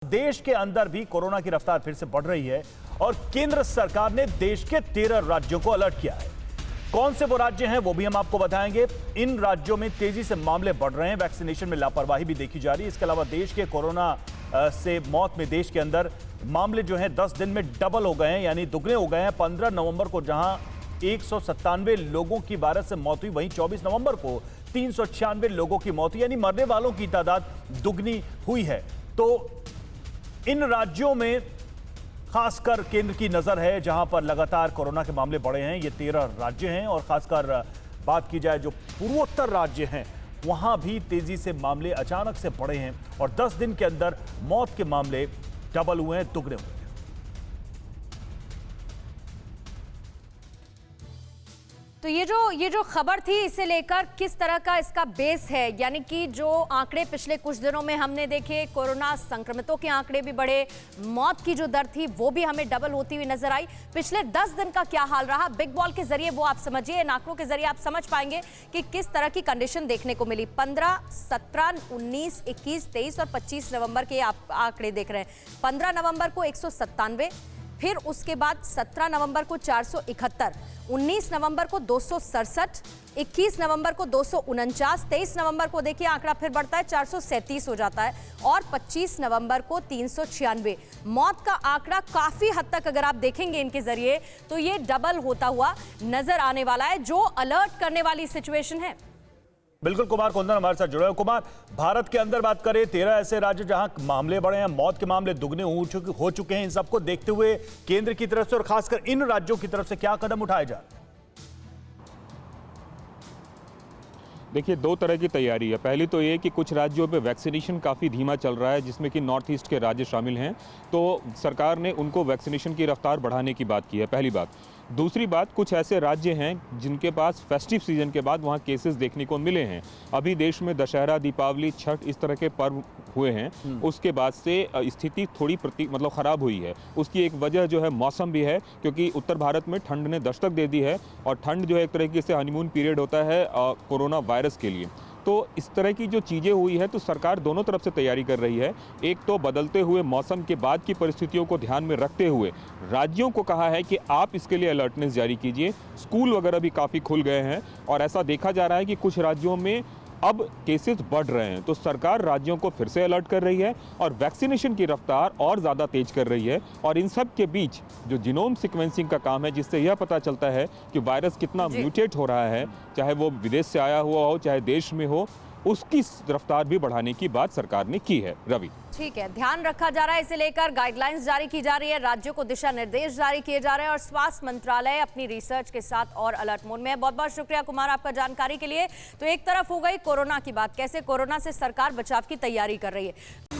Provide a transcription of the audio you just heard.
देश के अंदर भी कोरोना की रफ्तार फिर से बढ़ रही है और केंद्र सरकार ने देश के 13 राज्यों को अलर्ट किया है। कौन से वो राज्य हैं वो भी हम आपको बताएंगे। इन राज्यों में तेजी से मामले बढ़ रहे हैं, वैक्सीनेशन में लापरवाही भी देखी जा रही है। इसके अलावा देश के कोरोना से मौत में देश के अंदर मामले जो हैं 10 दिन में डबल हो गए हैं, यानी दुगने हो गए हैं। 15 नवंबर को जहां 197 लोगों की वायरस से मौत हुई, वहीं 24 नवंबर को 396 लोगों की मौत हुई, यानी मरने वालों की तादाद दुगनी हुई है। तो इन राज्यों में खासकर केंद्र की नजर है, जहां पर लगातार कोरोना के मामले बढ़े हैं। ये 13 राज्य हैं और खासकर बात की जाए जो पूर्वोत्तर राज्य हैं, वहां भी तेजी से मामले अचानक से बढ़े हैं और 10 दिन के अंदर मौत के मामले डबल हुए हैं, दुगने हुए हैं। तो ये जो खबर थी, इसे लेकर किस तरह का इसका बेस है, यानी कि जो आंकड़े पिछले कुछ दिनों में हमने देखे, कोरोना संक्रमितों के आंकड़े भी बढ़े, मौत की जो दर थी वो भी हमें डबल होती हुई नजर आई। पिछले 10 दिन का क्या हाल रहा, बिग बॉल के जरिए वो आप समझिए, इन आंकड़ों के जरिए आप समझ पाएंगे कि किस तरह की कंडीशन देखने को मिली। 15, 17, 19, 21, 23 और 25 नवंबर के आप आंकड़े देख रहे हैं। 15 नवंबर को 197, फिर उसके बाद 17 नवंबर को 471, 19 नवंबर को 267, 21 नवंबर को 249, 23 नवंबर को देखिए आंकड़ा फिर बढ़ता है, 437 हो जाता है और 25 नवंबर को 396। मौत का आंकड़ा काफी हद तक अगर आप देखेंगे इनके जरिए तो ये डबल होता हुआ नजर आने वाला है, जो अलर्ट करने वाली सिचुएशन है। बिल्कुल, कुमार कुंदन हमारे साथ जुड़े हैं। कुमार, भारत के अंदर बात करें, 13 ऐसे राज्य जहां मामले बढ़े हैं, मौत के मामले दुगने हो चुके हैं। इन सबको देखते हुए केंद्र की तरफ से और खासकर इन राज्यों की तरफ से क्या कदम उठाए जा रहे हैं? देखिए, दो तरह की तैयारी है। पहली तो ये कि कुछ राज्यों में वैक्सीनेशन काफ़ी धीमा चल रहा है, जिसमें कि नॉर्थ ईस्ट के राज्य शामिल हैं। तो सरकार ने उनको वैक्सीनेशन की रफ्तार बढ़ाने की बात की है, पहली बात। दूसरी बात, कुछ ऐसे राज्य हैं जिनके पास फेस्टिव सीजन के बाद वहाँ केसेस देखने को मिले हैं। अभी देश में दशहरा, दीपावली, छठ इस तरह के पर्व हुए हैं, उसके बाद से स्थिति थोड़ी मतलब ख़राब हुई है। उसकी एक वजह जो है मौसम भी है, क्योंकि उत्तर भारत में ठंड ने दस्तक दे दी है और ठंड जो है एक तरीके से हनीमून पीरियड होता है कोरोना वायरस के लिए। तो इस तरह की जो चीज़ें हुई है, तो सरकार दोनों तरफ से तैयारी कर रही है। एक तो बदलते हुए मौसम के बाद की परिस्थितियों को ध्यान में रखते हुए राज्यों को कहा है कि आप इसके लिए अलर्टनेस जारी कीजिए। स्कूल वगैरह भी काफ़ी खुल गए हैं और ऐसा देखा जा रहा है कि कुछ राज्यों में अब केसेस बढ़ रहे हैं, तो सरकार राज्यों को फिर से अलर्ट कर रही है और वैक्सीनेशन की रफ्तार और ज़्यादा तेज कर रही है। और इन सब के बीच जो जीनोम सीक्वेंसिंग का काम है, जिससे यह पता चलता है कि वायरस कितना म्यूटेट हो रहा है, चाहे वो विदेश से आया हुआ हो चाहे देश में हो, उसकी रफ्तार भी बढ़ाने की बात सरकार ने की है। रवि, ठीक है, ध्यान रखा जा रहा है, इसे लेकर गाइडलाइंस जारी की जा रही है, राज्यों को दिशा निर्देश जारी किए जा रहे हैं और स्वास्थ्य मंत्रालय अपनी रिसर्च के साथ और अलर्ट मोड में है। बहुत बहुत शुक्रिया कुमार आपका जानकारी के लिए। तो एक तरफ हो गई कोरोना की बात, कैसे कोरोना से सरकार बचाव की तैयारी कर रही है।